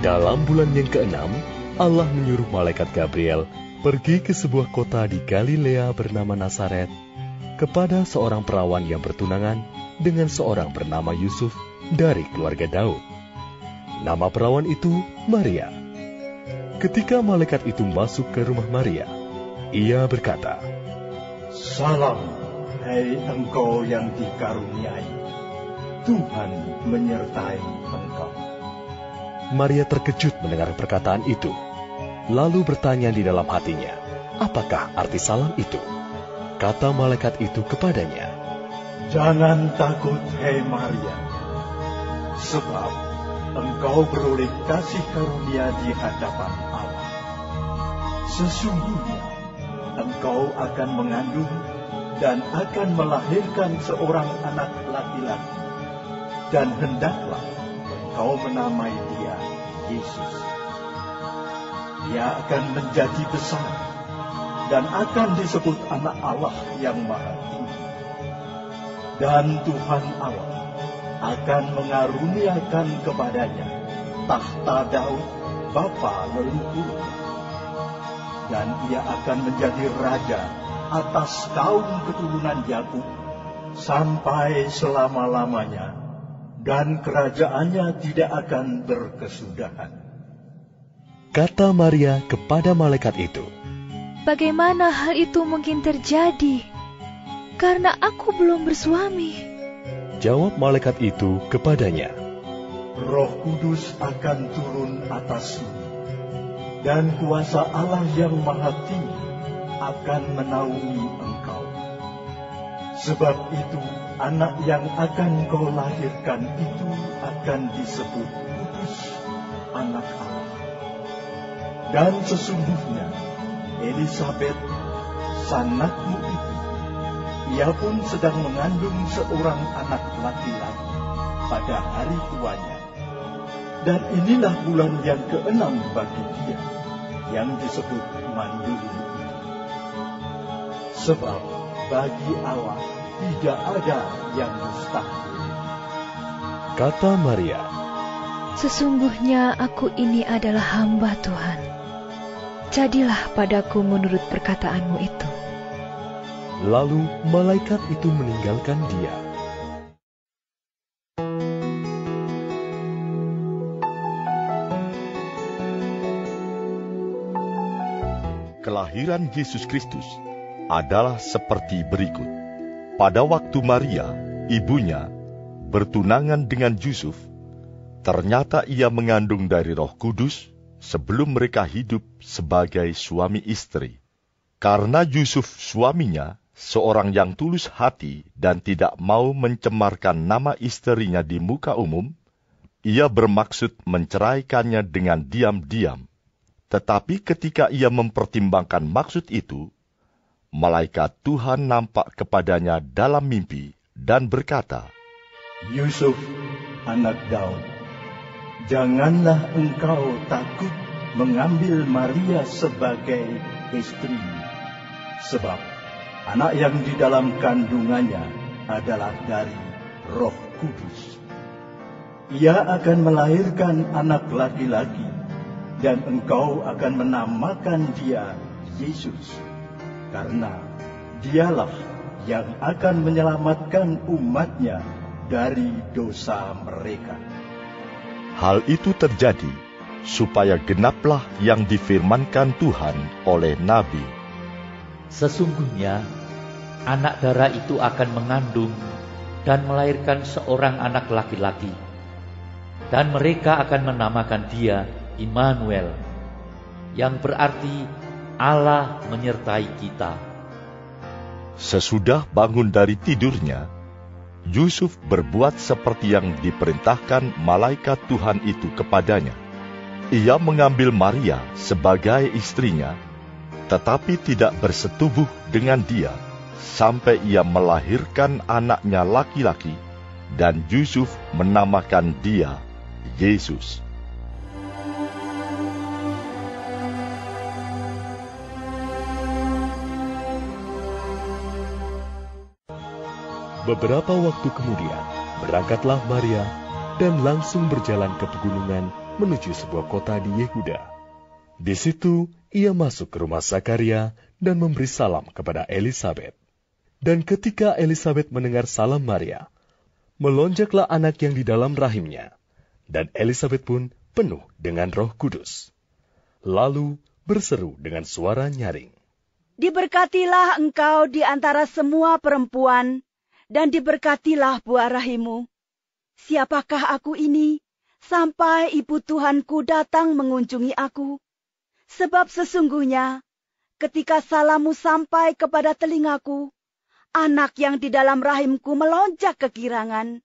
Dalam bulan yang ke-6, Allah menyuruh malaikat Gabriel pergi ke sebuah kota di Galilea bernama Nazaret kepada seorang perawan yang bertunangan dengan seorang bernama Yusuf dari keluarga Daud. Nama perawan itu Maria. Ketika malaikat itu masuk ke rumah Maria, ia berkata, "Salam, hai engkau yang dikaruniai, Tuhan menyertai engkau." Maria terkejut mendengar perkataan itu, lalu bertanya di dalam hatinya, apakah arti salam itu? Kata malaikat itu kepadanya, "Jangan takut, hai Maria, sebab engkau beroleh kasih karunia di hadapan Allah. Sesungguhnya engkau akan mengandung dan akan melahirkan seorang anak laki-laki, dan hendaklah engkau menamai dia Yesus. Dia akan menjadi besar dan akan disebut Anak Allah yang Maha Tinggi. Dan Tuhan Allah akan mengaruniakan kepadanya tahta Daud, bapa leluhurnya. Dan ia akan menjadi raja atas kaum keturunan Yakub sampai selama-lamanya, dan kerajaannya tidak akan berkesudahan." Kata Maria kepada malaikat itu, "Bagaimana hal itu mungkin terjadi? Karena aku belum bersuami." Jawab malaikat itu kepadanya, "Roh Kudus akan turun atasmu, dan kuasa Allah yang Maha Tinggi akan menaungi engkau. Sebab itu, anak yang akan kau lahirkan itu akan disebut Kudus, Anak Allah. Dan sesungguhnya, Elisabet, sanakmu itu, ia pun sedang mengandung seorang anak laki-laki pada hari tuanya. Dan inilah bulan yang ke-6 bagi dia, yang disebut mandul itu. Sebab bagi Allah tidak ada yang mustahil." kata Maria, "Sesungguhnya aku ini adalah hamba Tuhan. Jadilah padaku menurut perkataanmu itu." Lalu malaikat itu meninggalkan dia. Kelahiran Yesus Kristus adalah seperti berikut. Pada waktu Maria, ibunya, bertunangan dengan Yusuf, ternyata ia mengandung dari Roh Kudus sebelum mereka hidup sebagai suami istri. Karena Yusuf suaminya seorang yang tulus hati dan tidak mau mencemarkan nama istrinya di muka umum, ia bermaksud menceraikannya dengan diam-diam. Tetapi ketika ia mempertimbangkan maksud itu, malaikat Tuhan nampak kepadanya dalam mimpi dan berkata, "Yusuf, anak Daud, janganlah engkau takut mengambil Maria sebagai istrimu, sebab anak yang di dalam kandungannya adalah dari Roh Kudus. Ia akan melahirkan anak laki-laki, dan engkau akan menamakan dia Yesus, karena dialah yang akan menyelamatkan umatnya dari dosa mereka." Hal itu terjadi supaya genaplah yang difirmankan Tuhan oleh Nabi. "Sesungguhnya anak darah itu akan mengandung dan melahirkan seorang anak laki-laki, dan mereka akan menamakan dia Immanuel, yang berarti Allah menyertai kita." Sesudah bangun dari tidurnya, Yusuf berbuat seperti yang diperintahkan malaikat Tuhan itu kepadanya. Ia mengambil Maria sebagai istrinya, tetapi tidak bersetubuh dengan dia sampai ia melahirkan anaknya laki-laki, dan Yusuf menamakan dia Yesus. Beberapa waktu kemudian, berangkatlah Maria dan langsung berjalan ke pegunungan menuju sebuah kota di Yehuda. Di situ ia masuk ke rumah Zakaria dan memberi salam kepada Elisabet. Dan ketika Elisabet mendengar salam Maria, melonjaklah anak yang di dalam rahimnya, dan Elisabet pun penuh dengan Roh Kudus. Lalu berseru dengan suara nyaring, "Diberkatilah engkau di antara semua perempuan, dan diberkatilah buah rahimmu. Siapakah aku ini, sampai ibu Tuhanku datang mengunjungi aku? Sebab sesungguhnya, ketika salammu sampai kepada telingaku, anak yang di dalam rahimku melonjak kegirangan.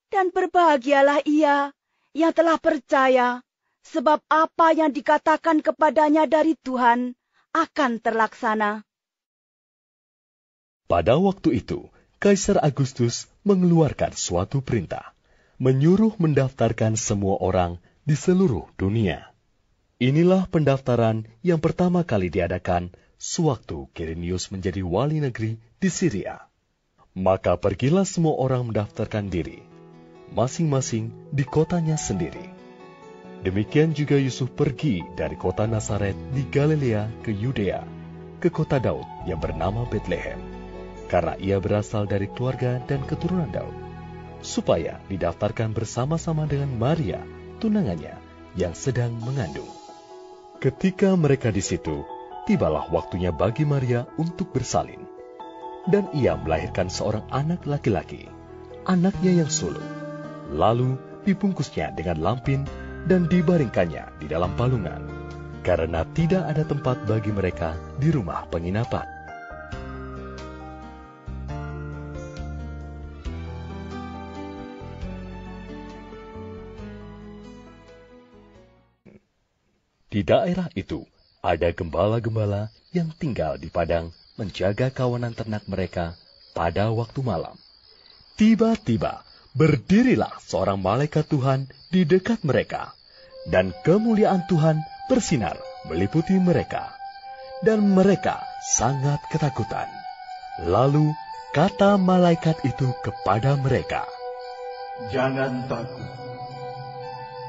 Dan berbahagialah ia yang telah percaya, sebab apa yang dikatakan kepadanya dari Tuhan akan terlaksana." Pada waktu itu, Kaisar Agustus mengeluarkan suatu perintah, menyuruh mendaftarkan semua orang di seluruh dunia. Inilah pendaftaran yang pertama kali diadakan sewaktu Quirinius menjadi wali negeri di Syria. Maka pergilah semua orang mendaftarkan diri, masing-masing di kotanya sendiri. Demikian juga Yusuf pergi dari kota Nazaret di Galilea ke Yudea, ke kota Daud yang bernama Betlehem, karena ia berasal dari keluarga dan keturunan Daud, supaya didaftarkan bersama-sama dengan Maria, tunangannya, yang sedang mengandung. Ketika mereka di situ, tibalah waktunya bagi Maria untuk bersalin. Dan ia melahirkan seorang anak laki-laki, anaknya yang sulung. Lalu dibungkusnya dengan lampin dan dibaringkannya di dalam palungan, karena tidak ada tempat bagi mereka di rumah penginapan. Di daerah itu, ada gembala-gembala yang tinggal di padang menjaga kawanan ternak mereka pada waktu malam. Tiba-tiba, berdirilah seorang malaikat Tuhan di dekat mereka, dan kemuliaan Tuhan bersinar meliputi mereka, dan mereka sangat ketakutan. Lalu kata malaikat itu kepada mereka, "Jangan takut,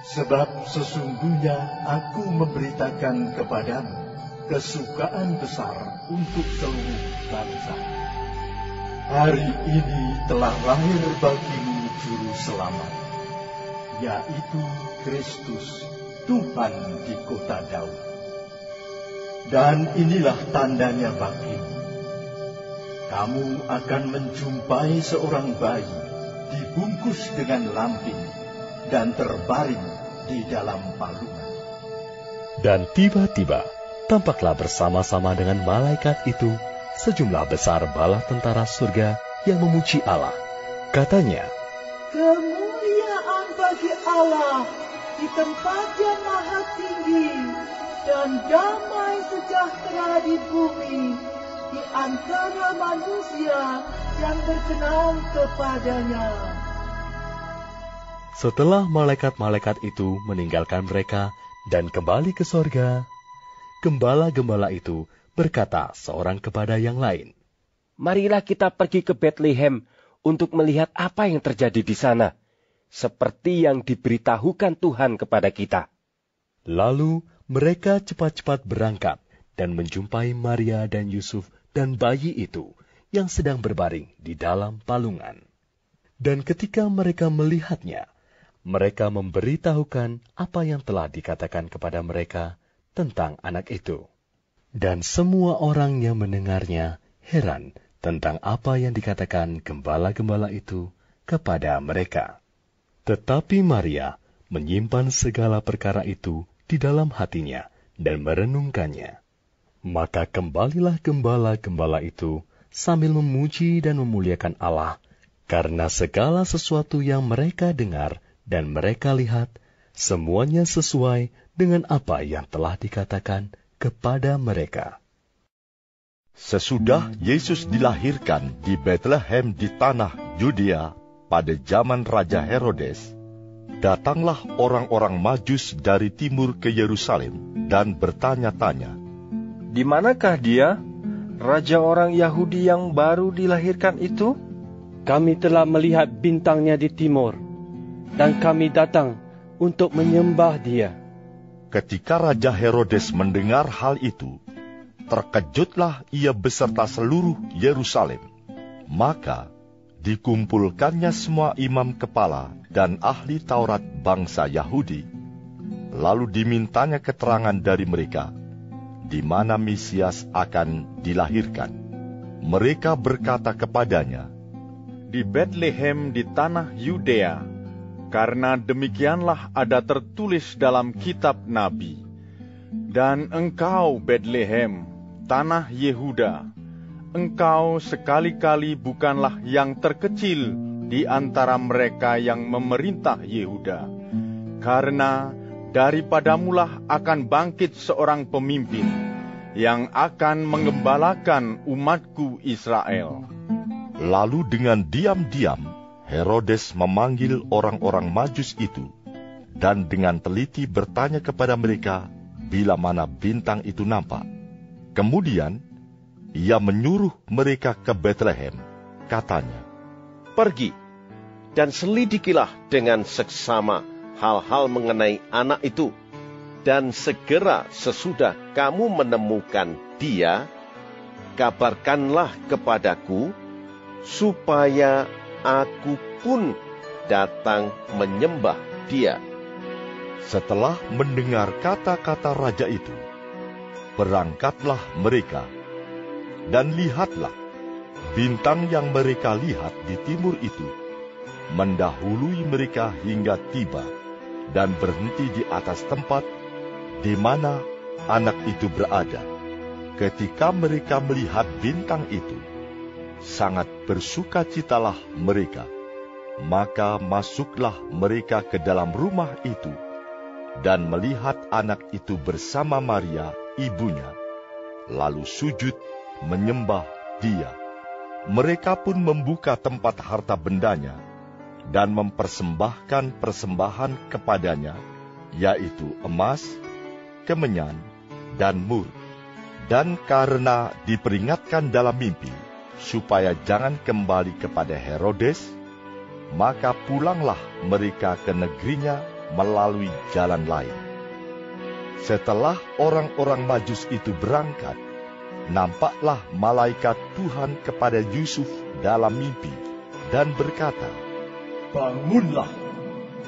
sebab sesungguhnya aku memberitakan kepadamu kesukaan besar untuk seluruh bangsa. Hari ini telah lahir bagimu Juru Selamat, yaitu Kristus, Tuhan di kota Daud. Dan inilah tandanya bagimu. Kamu akan menjumpai seorang bayi dibungkus dengan lampin dan terbaring di dalam palungan." Dan tiba-tiba tampaklah bersama-sama dengan malaikat itu sejumlah besar bala tentara surga yang memuji Allah. Katanya, "Kemuliaan bagi Allah di tempat yang maha tinggi, dan damai sejahtera di bumi di antara manusia yang berkenan kepadanya." Setelah malaikat-malaikat itu meninggalkan mereka dan kembali ke sorga, gembala-gembala itu berkata seorang kepada yang lain, "Marilah kita pergi ke Betlehem untuk melihat apa yang terjadi di sana, seperti yang diberitahukan Tuhan kepada kita." Lalu mereka cepat-cepat berangkat dan menjumpai Maria dan Yusuf dan bayi itu yang sedang berbaring di dalam palungan. Dan ketika mereka melihatnya, mereka memberitahukan apa yang telah dikatakan kepada mereka tentang anak itu. Dan semua orang yang mendengarnya heran tentang apa yang dikatakan gembala-gembala itu kepada mereka. Tetapi Maria menyimpan segala perkara itu di dalam hatinya dan merenungkannya. Maka kembalilah gembala-gembala itu sambil memuji dan memuliakan Allah, karena segala sesuatu yang mereka dengar dan mereka lihat, semuanya sesuai dengan apa yang telah dikatakan kepada mereka. Sesudah Yesus dilahirkan di Betlehem di tanah Yudea pada zaman Raja Herodes, datanglah orang-orang Majus dari timur ke Yerusalem dan bertanya-tanya, "Di manakah dia, raja orang Yahudi yang baru dilahirkan itu? Kami telah melihat bintangnya di timur, dan kami datang untuk menyembah Dia. Ketika Raja Herodes mendengar hal itu, terkejutlah ia beserta seluruh Yerusalem. Maka dikumpulkannya semua imam kepala dan ahli Taurat bangsa Yahudi, lalu dimintanya keterangan dari mereka, di mana Mesias akan dilahirkan. Mereka berkata kepadanya, di Betlehem di tanah Yudea, karena demikianlah ada tertulis dalam kitab Nabi. Dan engkau, Betlehem, tanah Yehuda, engkau sekali-kali bukanlah yang terkecil di antara mereka yang memerintah Yehuda, karena daripadamulah akan bangkit seorang pemimpin yang akan menggembalakan umatku Israel. Lalu dengan diam-diam Herodes memanggil orang-orang Majus itu, dan dengan teliti bertanya kepada mereka bila mana bintang itu nampak. Kemudian ia menyuruh mereka ke Betlehem, katanya, pergi dan selidikilah dengan seksama hal-hal mengenai anak itu, dan segera sesudah kamu menemukan dia, kabarkanlah kepadaku, supaya aku pun datang menyembah dia. Setelah mendengar kata-kata raja itu, berangkatlah mereka, dan lihatlah, bintang yang mereka lihat di timur itu mendahului mereka hingga tiba dan berhenti di atas tempat di mana anak itu berada. Ketika mereka melihat bintang itu, sangat bersukacitalah mereka. Maka masuklah mereka ke dalam rumah itu, dan melihat anak itu bersama Maria, ibunya, lalu sujud menyembah dia. Mereka pun membuka tempat harta bendanya, dan mempersembahkan persembahan kepadanya, yaitu emas, kemenyan, dan mur. Dan karena diperingatkan dalam mimpi, supaya jangan kembali kepada Herodes, maka pulanglah mereka ke negerinya melalui jalan lain. Setelah orang-orang Majus itu berangkat, nampaklah malaikat Tuhan kepada Yusuf dalam mimpi dan berkata, bangunlah,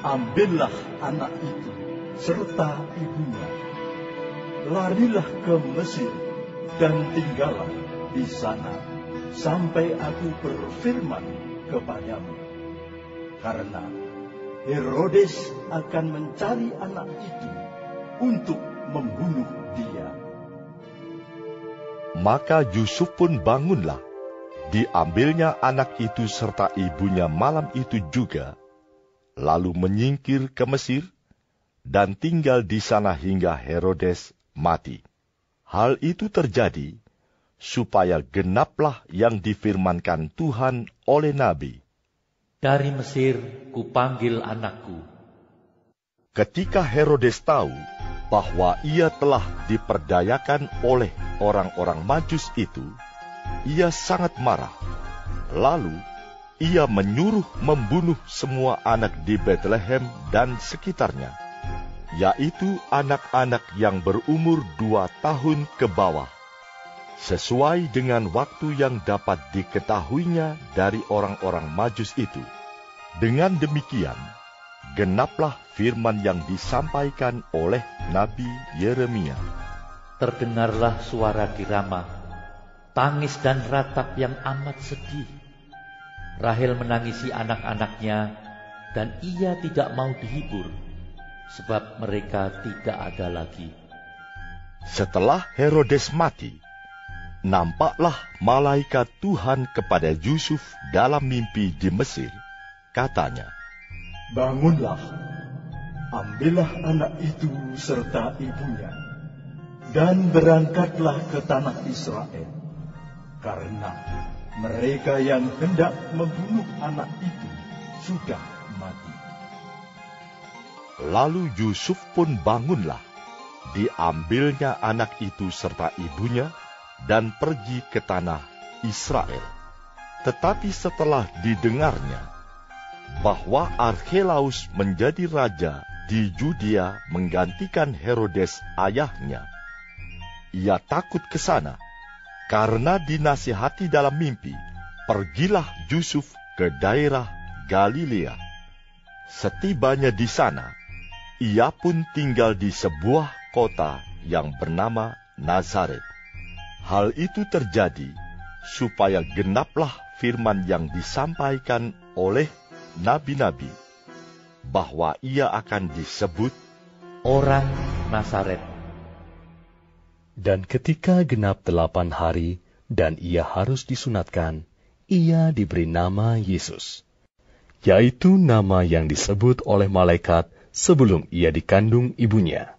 ambillah anak itu serta ibunya, larilah ke Mesir dan tinggallah di sana sampai aku berfirman kepadamu. Karena Herodes akan mencari anak itu untuk membunuh dia. Maka Yusuf pun bangunlah, diambilnya anak itu serta ibunya malam itu juga, lalu menyingkir ke Mesir, dan tinggal di sana hingga Herodes mati. Hal itu terjadi supaya genaplah yang difirmankan Tuhan oleh Nabi. Dari Mesir kupanggil anakku. Ketika Herodes tahu bahwa ia telah diperdayakan oleh orang-orang Majus itu, ia sangat marah. Lalu ia menyuruh membunuh semua anak di Betlehem dan sekitarnya, yaitu anak-anak yang berumur 2 tahun ke bawah, sesuai dengan waktu yang dapat diketahuinya dari orang-orang Majus itu. Dengan demikian, genaplah firman yang disampaikan oleh Nabi Yeremia. Terdengarlah suara dirama, tangis dan ratap yang amat sedih. Rahel menangisi anak-anaknya, dan ia tidak mau dihibur, sebab mereka tidak ada lagi. Setelah Herodes mati, nampaklah malaikat Tuhan kepada Yusuf dalam mimpi di Mesir. Katanya, bangunlah, ambillah anak itu serta ibunya, dan berangkatlah ke tanah Israel, karena mereka yang hendak membunuh anak itu sudah mati. Lalu Yusuf pun bangunlah, diambilnya anak itu serta ibunya, dan pergi ke tanah Israel. Tetapi setelah didengarnya bahwa Arkhelaus menjadi raja di Yudea menggantikan Herodes ayahnya. Ia takut ke sana, karena dinasihati dalam mimpi, pergilah Yusuf ke daerah Galilea. Setibanya di sana, ia pun tinggal di sebuah kota yang bernama Nazaret. Hal itu terjadi supaya genaplah firman yang disampaikan oleh nabi-nabi, bahwa ia akan disebut orang Nazaret. Dan ketika genap 8 hari dan ia harus disunatkan, ia diberi nama Yesus, yaitu nama yang disebut oleh malaikat sebelum ia dikandung ibunya.